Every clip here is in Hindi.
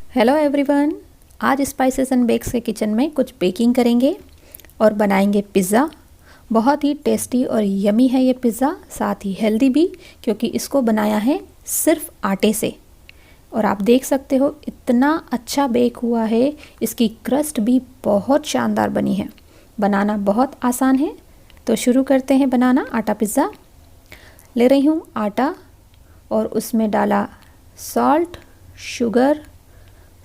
Hello everyone. आज स्पाइसेस एंड बेक्स के किचन में कुछ बेकिंग करेंगे और बनाएंगे पिज़्ज़ा। बहुत ही टेस्टी और यमी है ये पिज़्ज़ा, साथ ही हेल्दी भी, क्योंकि इसको बनाया है सिर्फ आटे से। और आप देख सकते हो इतना अच्छा बेक हुआ है, इसकी क्रस्ट भी बहुत शानदार बनी है। बनाना बहुत आसान है, तो शुरू करते हैं बनाना आटा पिज़्ज़ा। ले रही हूँ आटा और उसमें डाला सॉल्ट, शुगर,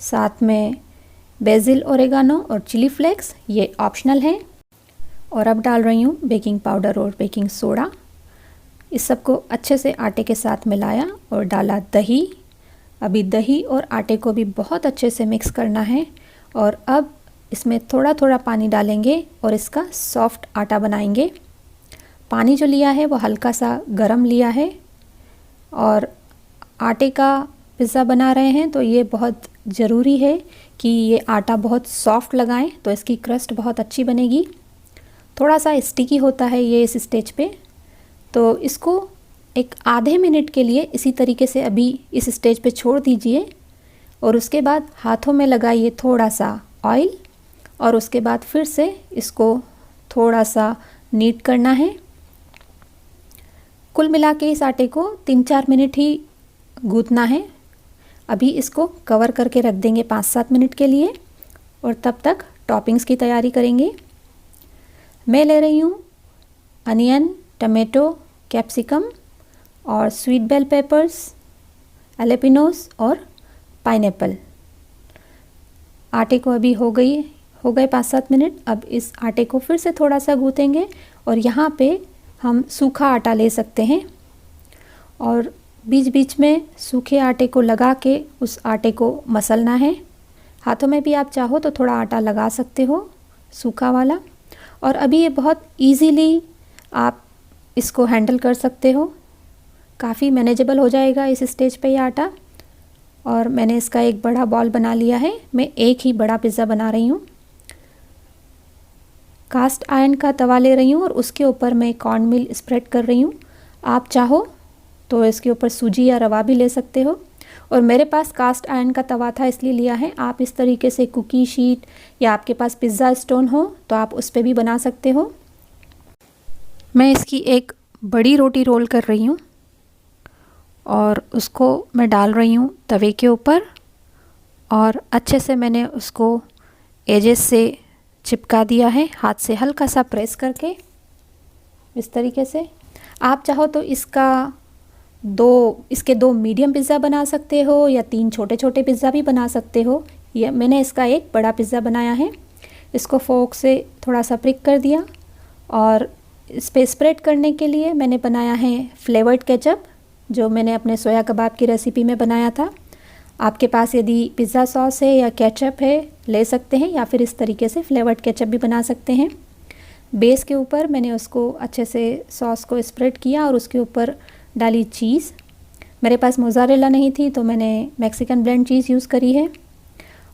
साथ में बेसिल, ओरेगानो और चिली फ्लेक्स, ये ऑप्शनल है। और अब डाल रही हूँ बेकिंग पाउडर और बेकिंग सोडा। इस सब को अच्छे से आटे के साथ मिलाया और डाला दही। अभी दही और आटे को भी बहुत अच्छे से मिक्स करना है और अब इसमें थोड़ा थोड़ा पानी डालेंगे और इसका सॉफ्ट आटा बनाएंगे। पानी जो लिया है वो हल्का सा गरम लिया है और आटे का पिज़्ज़ा बना रहे हैं तो ये बहुत ज़रूरी है कि ये आटा बहुत सॉफ्ट लगाएं, तो इसकी क्रस्ट बहुत अच्छी बनेगी। थोड़ा सा स्टिकी होता है ये इस स्टेज पे, तो इसको एक आधे मिनट के लिए इसी तरीके से अभी इस स्टेज पे छोड़ दीजिए और उसके बाद हाथों में लगाइए थोड़ा सा ऑयल और उसके बाद फिर से इसको थोड़ा सा नीट करना है। कुल मिला के इस आटे को 3-4 मिनट ही गूंथना है। अभी इसको कवर करके रख देंगे 5-7 मिनट के लिए और तब तक टॉपिंग्स की तैयारी करेंगे। मैं ले रही हूँ अनियन, टमाटो, कैप्सिकम और स्वीट बेल पेपर्स, एलेपिनोस और पाइनएप्पल। आटे को अभी हो गए 5-7 मिनट। अब इस आटे को फिर से थोड़ा सा गूँथेंगे और यहाँ पे हम सूखा आटा ले सकते हैं और बीच बीच में सूखे आटे को लगा के उस आटे को मसलना है। हाथों में भी आप चाहो तो थोड़ा आटा लगा सकते हो, सूखा वाला। और अभी ये बहुत इजीली आप इसको हैंडल कर सकते हो, काफ़ी मैनेजेबल हो जाएगा इस स्टेज पे ये आटा। और मैंने इसका एक बड़ा बॉल बना लिया है। मैं एक ही बड़ा पिज़्ज़ा बना रही हूँ। कास्ट आयरन का तवा ले रही हूँ और उसके ऊपर मैं कॉर्न मील स्प्रेड कर रही हूँ। आप चाहो तो इसके ऊपर सूजी या रवा भी ले सकते हो और मेरे पास कास्ट आयरन का तवा था इसलिए लिया है। आप इस तरीके से कुकी शीट या आपके पास पिज़्ज़ा स्टोन हो तो आप उस पर भी बना सकते हो। मैं इसकी एक बड़ी रोटी रोल कर रही हूँ और उसको मैं डाल रही हूँ तवे के ऊपर और अच्छे से मैंने उसको एजेस से चिपका दिया है, हाथ से हल्का सा प्रेस करके इस तरीके से। आप चाहो तो इसके दो मीडियम पिज़्ज़ा बना सकते हो या 3 छोटे छोटे पिज़्ज़ा भी बना सकते हो। ये मैंने इसका एक बड़ा पिज़्ज़ा बनाया है। इसको फोर्क से थोड़ा सा प्रिक कर दिया और इस पे स्प्रेड करने के लिए मैंने बनाया है फ्लेवर्ड केचप, जो मैंने अपने सोया कबाब की रेसिपी में बनाया था। आपके पास यदि पिज़्ज़ा सॉस है या केचप है ले सकते हैं, या फिर इस तरीके से फ्लेवर्ड केचप भी बना सकते हैं। बेस के ऊपर मैंने उसको अच्छे से सॉस को स्प्रेड किया और उसके ऊपर डाली चीज़। मेरे पास मोज़ारेला नहीं थी तो मैंने मैक्सिकन ब्लेंड चीज़ यूज़ करी है।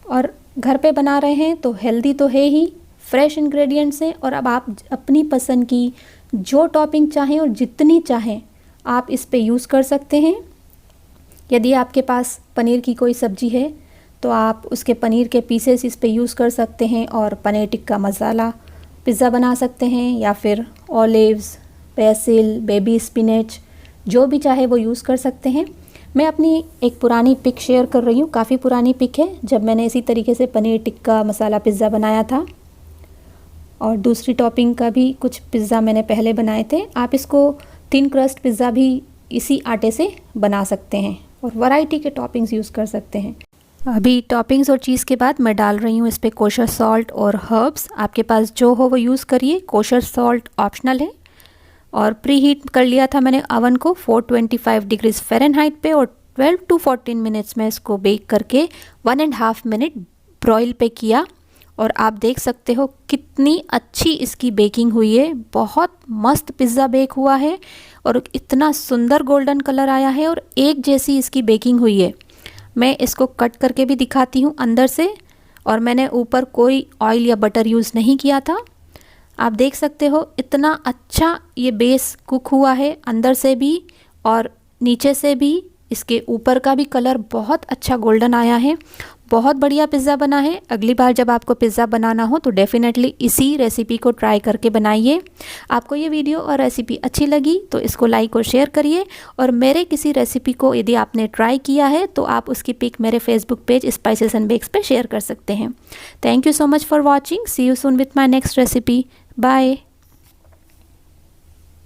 और घर पे बना रहे हैं तो हेल्दी तो है ही, फ्रेश इंग्रेडिएंट्स हैं। और अब आप अपनी पसंद की जो टॉपिंग चाहें और जितनी चाहें आप इस पे यूज़ कर सकते हैं। यदि आपके पास पनीर की कोई सब्ज़ी है तो आप उसके पनीर के पीसेस इस पे यूज़ कर सकते हैं और पनीर टिक्का मसाला पिज़्ज़ा बना सकते हैं, या फिर ऑलिव्स, बेसिल, बेबी स्पिनच, जो भी चाहे वो यूज़ कर सकते हैं। मैं अपनी एक पुरानी पिक शेयर कर रही हूँ, काफ़ी पुरानी पिक है, जब मैंने इसी तरीके से पनीर टिक्का मसाला पिज़्ज़ा बनाया था। और दूसरी टॉपिंग का भी कुछ पिज़्ज़ा मैंने पहले बनाए थे। आप इसको थिन क्रस्ट पिज़्ज़ा भी इसी आटे से बना सकते हैं और वैरायटी के टॉपिंग्स यूज़ कर सकते हैं। अभी टॉपिंग्स और चीज़ के बाद मैं डाल रही हूँ इस पर कोशर सॉल्ट और हर्ब्स। आपके पास जो हो वो यूज़ करिए, कोशर सॉल्ट ऑप्शनल है। और प्री हीट कर लिया था मैंने अवन को 425 डिग्रीज फ़ारेनहाइट पे और 12 to 14 मिनट्स में इसको बेक करके 1.5 मिनट ब्रॉयल पे किया। और आप देख सकते हो कितनी अच्छी इसकी बेकिंग हुई है। बहुत मस्त पिज़्ज़ा बेक हुआ है और इतना सुंदर गोल्डन कलर आया है और एक जैसी इसकी बेकिंग हुई है। मैं इसको कट करके भी दिखाती हूँ अंदर से, और मैंने ऊपर कोई ऑयल या बटर यूज़ नहीं किया था। आप देख सकते हो इतना अच्छा ये बेस कुक हुआ है अंदर से भी और नीचे से भी इसके ऊपर का भी कलर बहुत अच्छा गोल्डन आया है। बहुत बढ़िया पिज़्ज़ा बना है। अगली बार जब आपको पिज़्ज़ा बनाना हो तो डेफ़िनेटली इसी रेसिपी को ट्राई करके बनाइए। आपको ये वीडियो और रेसिपी अच्छी लगी तो इसको लाइक और शेयर करिए, और मेरे किसी रेसिपी को यदि आपने ट्राई किया है तो आप उसकी पिक मेरे Facebook page Spices and Bakes पे शेयर कर सकते हैं। Thank you so much for watching. See you soon with my next recipe. Bye.